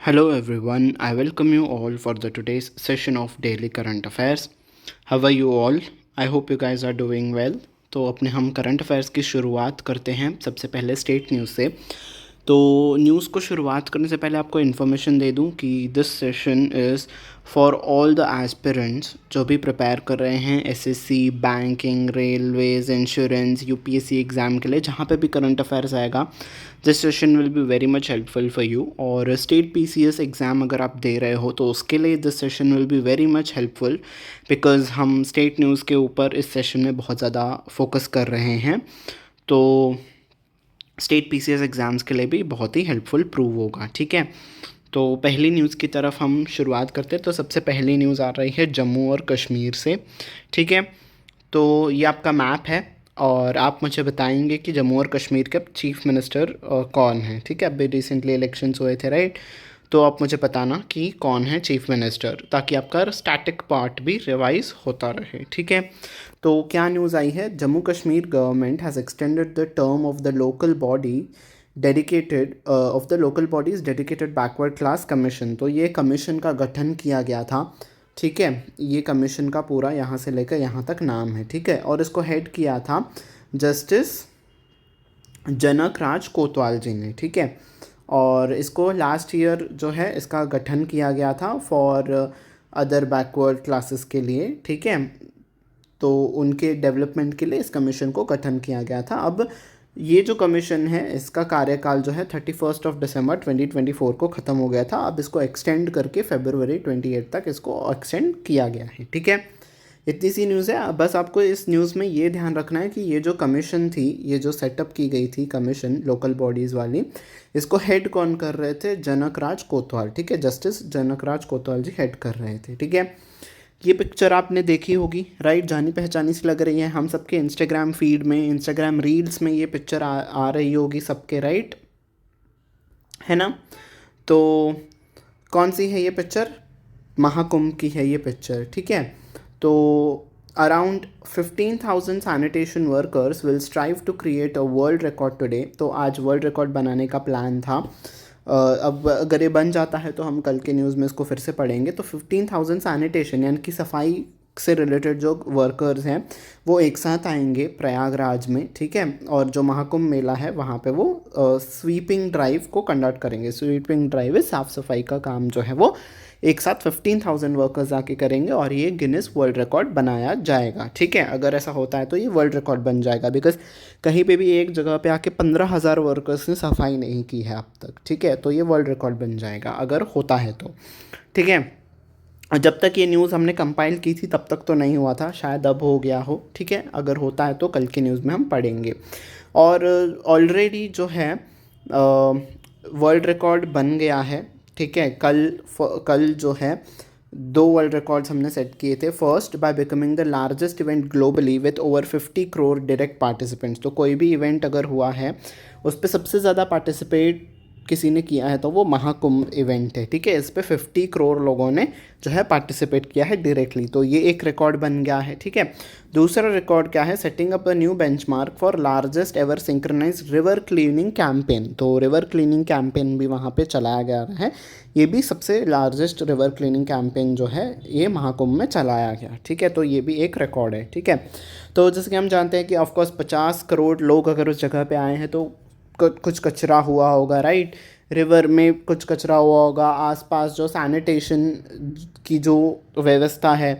Hello everyone, I welcome you all for the today's session of Daily Current Affairs. How are you all? I hope you guys are doing well. तो अपने हम current affairs की शुरुआत करते हैं सबसे पहले स्टेट न्यूज़ से। तो न्यूज़ को शुरुआत करने से पहले आपको इन्फॉर्मेशन दे दूं कि this session is for all the aspirants जो भी प्रिपेयर कर रहे हैं SSC, banking, Railways, insurance, UPSC exam के लिए, जहाँ पे भी करंट अफेयर्स आएगा this session will be very much helpful for you. और स्टेट पीसीएस एग्ज़ाम अगर आप दे रहे हो तो उसके लिए this session will be very much helpful because हम स्टेट न्यूज़ के ऊपर इस सेशन में बहुत ज़्यादा फोकस कर रहे हैं। तो स्टेट पीसीएस एग्ज़ाम्स के लिए भी बहुत ही हेल्पफुल प्रूव होगा। ठीक है, तो पहली न्यूज़ की तरफ हम शुरुआत करते हैं। तो सबसे पहली न्यूज़ आ रही है जम्मू और कश्मीर से। ठीक है, तो ये आपका मैप है और आप मुझे बताएंगे कि जम्मू और कश्मीर के चीफ मिनिस्टर कौन है। ठीक है, अभी रिसेंटली इलेक्शंस हुए थे, राइट? तो आप मुझे बताना कि कौन है चीफ मिनिस्टर, ताकि आपका स्टैटिक पार्ट भी रिवाइज होता रहे। ठीक है, तो क्या न्यूज़ आई है? Jammu Kashmir government has extended the term of the local body dedicated of the local bodies dedicated backward class commission. तो ये कमीशन का गठन किया गया था। ठीक है, ये कमीशन का पूरा यहाँ से लेकर यहाँ तक नाम है। ठीक है, और इसको हेड किया था जस्टिस जनक राज कोतवाल जी ने। ठीक है, और इसको लास्ट ईयर जो है इसका गठन किया गया था फॉर अदर बैकवर्ड क्लासेस के लिए। ठीक है, तो उनके डेवलपमेंट के लिए इस कमीशन को गठन किया गया था। अब ये जो कमीशन है इसका कार्यकाल जो है 31 दिसंबर 2024 को ख़त्म हो गया था। अब इसको एक्सटेंड करके फरवरी 28 तक इसको एक्सटेंड किया गया है। ठीक है, इतनी सी न्यूज़ है। बस आपको इस न्यूज़ में ये ध्यान रखना है कि ये जो कमीशन थी, ये जो सेटअप की गई थी कमीशन लोकल बॉडीज़ वाली, इसको हेड कौन कर रहे थे? जनक राज कोतवाल। ठीक है, जस्टिस जनक राज कोतवाल जी हेड कर रहे थे। ठीक है, ये पिक्चर आपने देखी होगी, राइट? जानी पहचानी सी लग रही है। हम सबके इंस्टाग्राम फीड में, इंस्टाग्राम रील्स में ये पिक्चर आ रही होगी सबके, राइट? है ना? तो कौन सी है ये पिक्चर? महाकुंभ की है ये पिक्चर। ठीक है, तो around 15,000 sanitation workers will strive to create a world record today. तो आज वर्ल्ड रिकॉर्ड बनाने का प्लान था। अब अगर ये बन जाता है तो हम कल के न्यूज़ में इसको फिर से पढ़ेंगे। तो 15,000 सैनिटेशन यानी कि सफाई से रिलेटेड जो वर्कर्स हैं वो एक साथ आएंगे प्रयागराज में। ठीक है, और जो महाकुंभ मेला है वहाँ पे वो स्वीपिंग ड्राइव को कंडक्ट करेंगे। स्वीपिंग ड्राइव है, साफ़ सफाई का काम जो है वो एक साथ 15,000 वर्कर्स आके करेंगे और ये गिनीज वर्ल्ड रिकॉर्ड बनाया जाएगा। ठीक है, अगर ऐसा होता है तो ये वर्ल्ड रिकॉर्ड बन जाएगा बिकॉज कहीं पे भी एक जगह पे आके 15,000 वर्कर्स ने सफाई नहीं की है अब तक। ठीक है, तो ये वर्ल्ड रिकॉर्ड बन जाएगा अगर होता है तो। ठीक है, जब तक ये न्यूज़ हमने कंपाइल की थी तब तक तो नहीं हुआ था, शायद अब हो गया हो। ठीक है, अगर होता है तो कल की न्यूज़ में हम पढ़ेंगे। और ऑलरेडी जो है वर्ल्ड रिकॉर्ड बन गया है। ठीक है, कल जो है 2 वर्ल्ड रिकॉर्ड्स हमने सेट किए थे। First, by becoming the largest event globally with over 50 crore direct participants. तो कोई भी इवेंट अगर हुआ है उस पर सबसे ज़्यादा पार्टिसिपेट किसी ने किया है तो वो महाकुंभ इवेंट है। ठीक है, इस पे 50 करोड़ लोगों ने जो है पार्टिसिपेट किया है डायरेक्टली, तो ये एक रिकॉर्ड बन गया है। ठीक है, दूसरा रिकॉर्ड क्या है? Setting up a new benchmark for largest ever synchronise river cleaning campaign. तो रिवर क्लीनिंग कैंपेन भी वहाँ पे चलाया गया है। ये भी सबसे लार्जेस्ट रिवर क्लीनिंग कैंपेन जो है ये महाकुंभ में चलाया गया। ठीक है, तो ये भी एक रिकॉर्ड है। ठीक है, तो जैसे कि हम जानते हैं कि ऑफकोर्स 50 करोड़ लोग अगर उस जगह पे आए हैं तो कुछ कचरा हुआ होगा, राइट? रिवर में कुछ कचरा हुआ होगा, आसपास जो सैनिटेशन की जो व्यवस्था है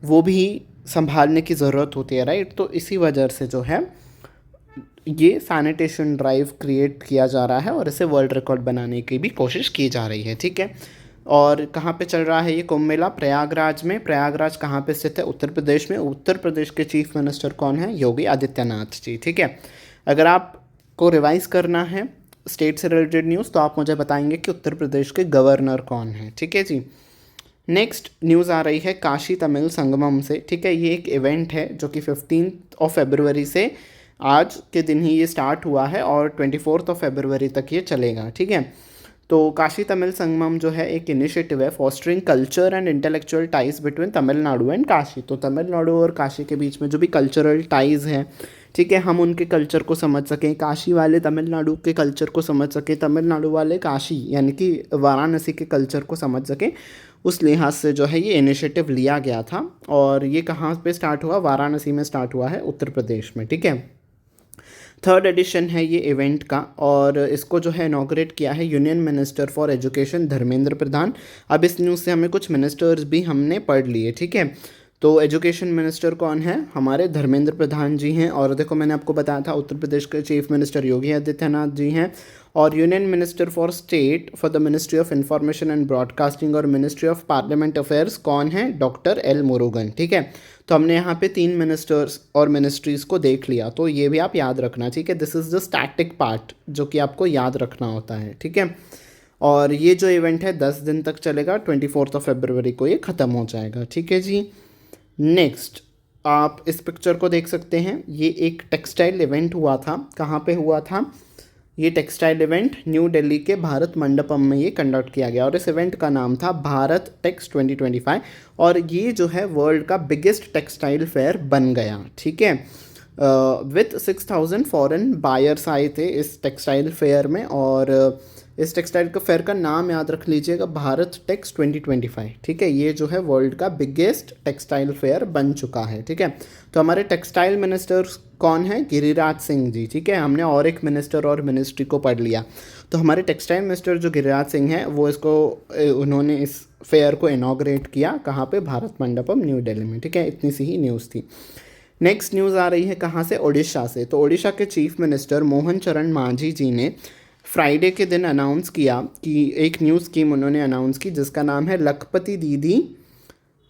वो भी संभालने की ज़रूरत होती है, राइट? तो इसी वजह से जो है ये सैनिटेशन ड्राइव क्रिएट किया जा रहा है और इसे वर्ल्ड रिकॉर्ड बनाने की भी कोशिश की जा रही है। ठीक है, और कहाँ पे चल रहा है ये कुंभ मेला? प्रयागराज में। प्रयागराज कहाँ पे स्थित है? उत्तर प्रदेश में। उत्तर प्रदेश के चीफ मिनिस्टर कौन है? योगी आदित्यनाथ जी। ठीक है, अगर आपको रिवाइज करना है स्टेट से रिलेटेड न्यूज़ तो आप मुझे बताएंगे कि उत्तर प्रदेश के गवर्नर कौन है। ठीक है जी, नेक्स्ट न्यूज़ आ रही है काशी तमिल संगमम से। ठीक है, ये एक इवेंट है जो कि 15 फरवरी से आज के दिन ही ये स्टार्ट हुआ है और 24 फरवरी तक ये चलेगा। ठीक है, तो काशी तमिल संगमम जो है एक इनिशिएटिव है fostering culture and intellectual ties between Tamil Nadu and Kashi. तो तमिलनाडु और काशी के बीच में जो भी कल्चरल टाइज़ हैं, ठीक है, हम उनके कल्चर को समझ सकें, काशी वाले तमिलनाडु के कल्चर को समझ सकें, तमिलनाडु वाले काशी यानी कि वाराणसी के कल्चर को समझ सकें, उस लिहाज से जो है ये इनिशिएटिव लिया गया था। और ये कहाँ पे स्टार्ट हुआ? वाराणसी में स्टार्ट हुआ है, उत्तर प्रदेश में, ठीक है। थर्ड एडिशन है ये इवेंट का, और इसको जो है इनॉग्रेट किया है union minister for education Dharmendra Pradhan. अब इस न्यूज़ से हमें कुछ मिनिस्टर्स भी हमने पढ़ लिए, ठीक है। तो एजुकेशन मिनिस्टर कौन है? हमारे धर्मेंद्र प्रधान जी हैं। और देखो मैंने आपको बताया था उत्तर प्रदेश के चीफ मिनिस्टर योगी आदित्यनाथ जी हैं। और union minister for state for the ministry of information and broadcasting और मिनिस्ट्री ऑफ पार्लियामेंट अफेयर्स कौन है? डॉक्टर एल मुरुगन, ठीक है। तो हमने यहाँ पे 3 मिनिस्टर्स और मिनिस्ट्रीज़ को देख लिया, तो ये भी आप याद रखना, ठीक है। This is the static part जो कि आपको याद रखना होता है, ठीक है। और ये जो इवेंट है 10 दिन तक चलेगा, 24 फरवरी को ये ख़त्म हो जाएगा, ठीक है जी। नेक्स्ट आप इस पिक्चर को देख सकते हैं, ये एक टेक्सटाइल इवेंट हुआ था। कहाँ पे हुआ था ये टेक्सटाइल इवेंट? न्यू दिल्ली के भारत मंडपम में ये कंडक्ट किया गया, और इस इवेंट का नाम था भारत टेक्स 2025। और ये जो है वर्ल्ड का बिगेस्ट टेक्सटाइल फेयर बन गया, ठीक है। विथ 6000 फॉरेन बायर्स आए थे इस टेक्सटाइल फेयर में। और इस टेक्सटाइल का फेयर का नाम याद रख लीजिएगा, भारत टेक्स 2025, ठीक है। ये जो है वर्ल्ड का बिगेस्ट टेक्सटाइल फेयर बन चुका है, ठीक है। तो हमारे टेक्सटाइल मिनिस्टर्स कौन है? गिरिराज सिंह जी, ठीक है। हमने और एक मिनिस्टर और मिनिस्ट्री को पढ़ लिया। तो हमारे टेक्सटाइल मिनिस्टर जो गिरिराज सिंह हैं वो उन्होंने इस फेयर को इनॉग्रेट किया। कहाँ पे? भारत मंडपम न्यू दिल्ली में, ठीक है। इतनी सी ही न्यूज़ थी। नेक्स्ट न्यूज़ आ रही है कहाँ से? उड़ीसा से। तो उड़ीसा के चीफ मिनिस्टर मोहन चरण मांझी जी ने फ्राइडे के दिन अनाउंस किया कि एक न्यू स्कीम उन्होंने अनाउंस की जिसका नाम है लखपति दीदी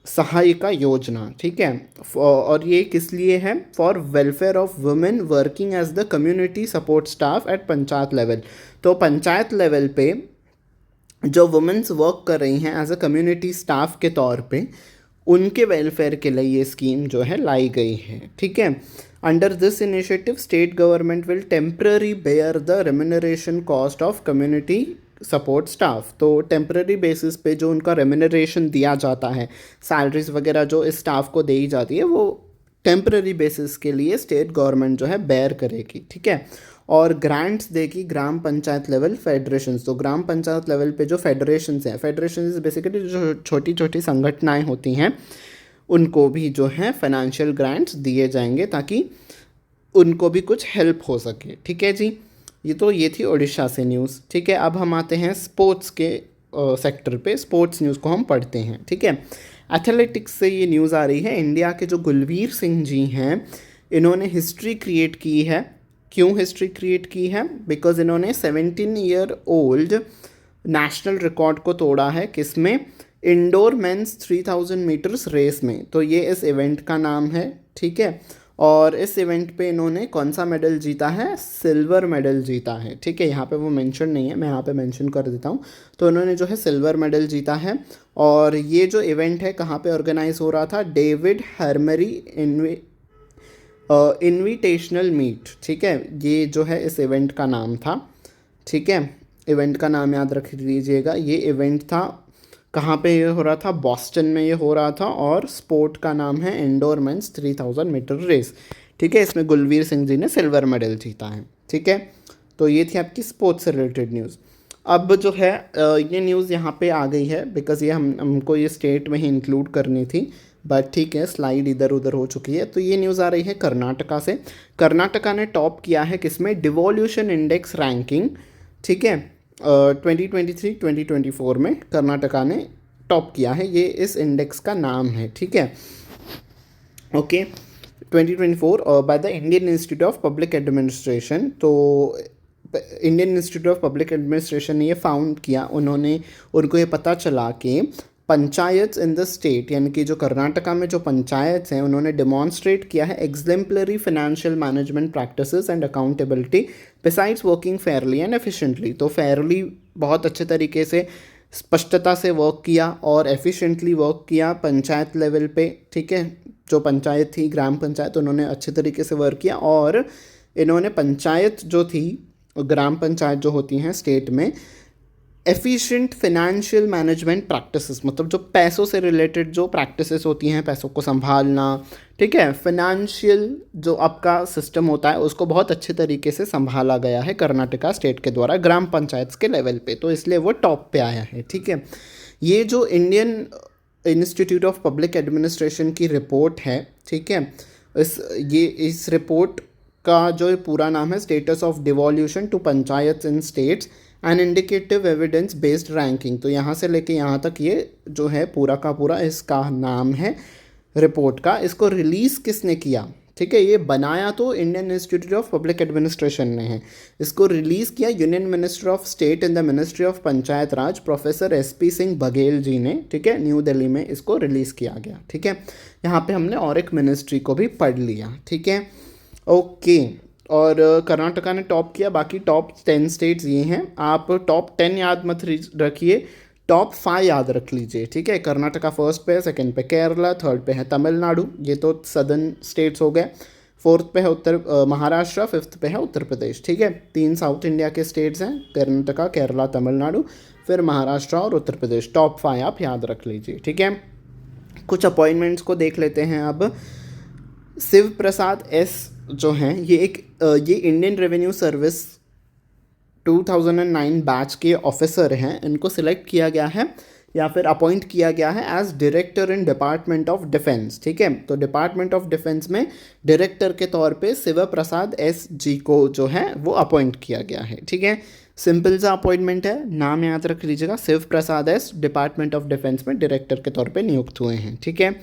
सहायिका योजना, ठीक है। और ये किस लिए है? For welfare of women working as the community support staff at panchayat level. तो पंचायत लेवल पे जो वुमेन्स वर्क कर रही हैं एज अ कम्युनिटी स्टाफ के तौर पे, उनके वेलफेयर के लिए ये स्कीम जो है लाई गई है, ठीक है। Under this initiative state government will temporary bear the remuneration cost of community support staff. तो टेम्पररी बेसिस पे जो उनका रेम्यूनरेशन दिया जाता है, सैलरीज वगैरह जो इस स्टाफ को दी जाती है, वो टेम्पररी बेसिस के लिए स्टेट गवर्नमेंट जो है बेयर करेगी, ठीक है। और ग्रांट्स देगी ग्राम पंचायत लेवल फेडरेशंस। तो ग्राम पंचायत लेवल पे जो फेडरेशंस हैं, फेडरेशंस बेसिकली जो छोटी छोटी संगठनाएं होती हैं, उनको भी जो है फाइनेंशियल ग्रांट्स दिए जाएंगे ताकि उनको भी कुछ हेल्प हो सके, ठीक है जी। ये थी उड़ीसा से न्यूज़, ठीक है। अब हम आते हैं स्पोर्ट्स के सेक्टर पे। स्पोर्ट्स न्यूज़ को हम पढ़ते हैं, ठीक है। एथलेटिक्स से ये न्यूज़ आ रही है, इंडिया के जो गुलवीर सिंह जी हैं, इन्होंने हिस्ट्री क्रिएट की है। क्यों हिस्ट्री क्रिएट की है? बिकॉज इन्होंने 17 ईयर ओल्ड नेशनल रिकॉर्ड को तोड़ा है, किसमें? इंडोर मेंस 3000 मीटर्स रेस में। तो ये इस इवेंट का नाम है, ठीक है। और इस इवेंट पे इन्होंने कौन सा मेडल जीता है? सिल्वर मेडल जीता है, ठीक है। यहाँ पे वो मेंशन नहीं है, मैं यहाँ पे मेंशन कर देता हूँ। तो इन्होंने जो है सिल्वर मेडल जीता है। और ये जो इवेंट है कहाँ पे ऑर्गेनाइज हो रहा था? डेविड हर्मरी इनविटेशनल मीट, ठीक है। ये जो है इस इवेंट का नाम था, ठीक है। इवेंट का नाम याद रख लीजिएगा। ये इवेंट था कहाँ पे ये हो रहा था? बॉस्टन में ये हो रहा था। और स्पोर्ट का नाम है इंडोर मेंस 3000 मीटर रेस, ठीक है। इसमें गुलवीर सिंह जी ने सिल्वर मेडल जीता है, ठीक है। तो ये थी आपकी स्पोर्ट्स से रिलेटेड न्यूज़। अब जो है ये न्यूज़ यहाँ पे आ गई है बिकॉज ये हमको ये स्टेट में ही इंक्लूड करनी थी, बट ठीक है, स्लाइड इधर उधर हो चुकी है। तो ये न्यूज़ आ रही है कर्नाटका से। कर्नाटका ने टॉप किया है किसमें? डिवोल्यूशन इंडेक्स रैंकिंग, ठीक है। 2023-2024 में कर्नाटका ने टॉप किया है, ये इस इंडेक्स का नाम है, ठीक है। Okay, 2024 by the Indian Institute of Public Administration. तो Indian Institute of Public Administration ने ये फाउंड किया, उनको ये पता चला कि पंचायत इन द स्टेट, यानी कि जो कर्नाटका में जो पंचायत हैं, उन्होंने डिमॉन्स्ट्रेट किया है exemplary financial management practices and accountability besides working Fairlie and efficiently. तो फेयरली बहुत अच्छे तरीके से, स्पष्टता से वर्क किया और एफिशिएंटली वर्क किया पंचायत लेवल पे, ठीक है। जो पंचायत थी, ग्राम पंचायत, उन्होंने अच्छे तरीके से वर्क किया। और इन्होंने पंचायत जो थी, ग्राम पंचायत जो होती हैं स्टेट में, एफिशिएंट फाइनेंशियल मैनेजमेंट प्रैक्टिसेस, मतलब जो पैसों से रिलेटेड जो प्रैक्टिसेस होती हैं, पैसों को संभालना, ठीक है, फाइनेंशियल जो आपका सिस्टम होता है उसको बहुत अच्छे तरीके से संभाला गया है कर्नाटका स्टेट के द्वारा ग्राम पंचायत के लेवल पे, तो इसलिए वो टॉप पे आया है, ठीक है। ये जो Indian Institute of Public administration की रिपोर्ट है, ठीक है, इस रिपोर्ट का जो पूरा नाम है status of devolution to panchayat in states and indicative evidence based ranking, तो यहाँ से लेके यहाँ तक ये जो है पूरा का पूरा इसका नाम है रिपोर्ट का। इसको रिलीज़ किसने किया, ठीक है, ये बनाया तो Indian Institute of Public Administration ने है, इसको रिलीज़ किया union minister of state in the ministry of Panchayat Raj professor SP Singh Baghel ji ने, ठीक है, न्यू दिल्ली में इसको रिलीज़ किया गया, ठीक है। यहाँ पे हमने और एक मिनिस्ट्री को भी पढ़ लिया, ठीक है, ओके। और कर्नाटका ने टॉप किया, बाकी टॉप 10 स्टेट्स ये हैं, आप टॉप 10 याद मत रखिए, टॉप 5 याद रख लीजिए, ठीक है। कर्नाटका फर्स्ट पे है, सेकंड पे केरला, थर्ड पे है तमिलनाडु, ये तो सदर्न स्टेट्स हो गए, फोर्थ पे है महाराष्ट्र, फिफ्थ पे है उत्तर प्रदेश, ठीक है। 3 साउथ इंडिया के स्टेट्स हैं, कर्नाटका, केरला, तमिलनाडु, फिर महाराष्ट्र और उत्तर प्रदेश। टॉप 5 आप याद रख लीजिए, ठीक है। कुछ अपॉइंटमेंट्स को देख लेते हैं अब। शिव प्रसाद एस जो हैं ये इंडियन रेवेन्यू सर्विस 2009 बैच के ऑफिसर हैं, इनको सिलेक्ट किया गया है या फिर अपॉइंट किया गया है as director in department of defence, ठीक है। तो डिपार्टमेंट ऑफ डिफेंस में डायरेक्टर के तौर पे शिव प्रसाद एस जी को जो है वो अपॉइंट किया गया है, ठीक है। सिंपल सा अपॉइंटमेंट है, नाम याद रख लीजिएगा, शिव प्रसाद एस डिपार्टमेंट ऑफ डिफेंस में डायरेक्टर के तौर पे नियुक्त हुए हैं, ठीक है।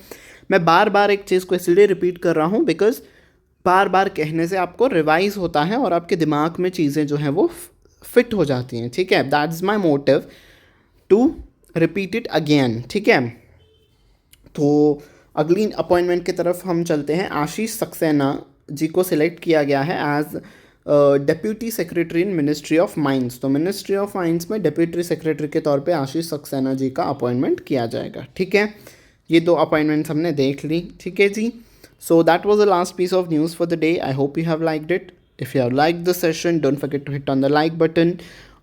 मैं बार बार एक चीज़ को इसलिए रिपीट कर रहा हूँ बिकॉज बार बार कहने से आपको रिवाइज होता है और आपके दिमाग में चीज़ें जो हैं वो फिट हो जाती हैं, ठीक है। That is my motive to repeat it again, ठीक है। तो अगली अपॉइंटमेंट की तरफ हम चलते हैं। आशीष सक्सेना जी को सिलेक्ट किया गया है as deputy secretary in ministry of mines, तो मिनिस्ट्री ऑफ माइंस में डेप्यूटी सेक्रेटरी के तौर पे आशीष सक्सेना जी का अपॉइंटमेंट किया जाएगा, ठीक है। ये 2 अपॉइंटमेंट्स हमने देख ली, ठीक है जी। So that was the last piece of news for the day. I hope you have liked it. If you have liked the session, don't forget to hit on the like button.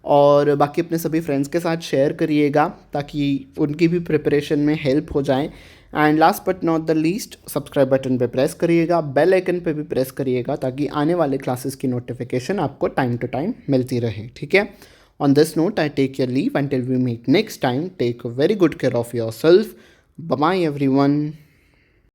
और बाकी अपने सभी friends के साथ share करिएगा ताकि उनकी भी प्रिपरेशन में हेल्प हो जाए। And last but not the least, subscribe button पे प्रेस करिएगा, बेल आइकन पे भी प्रेस करिएगा ताकि आने वाले क्लासेस की नोटिफिकेशन आपको टाइम टू टाइम मिलती रहे, ठीक है। On this note I take your leave until we meet next time. Take very good care of yourself. Bye bye everyone.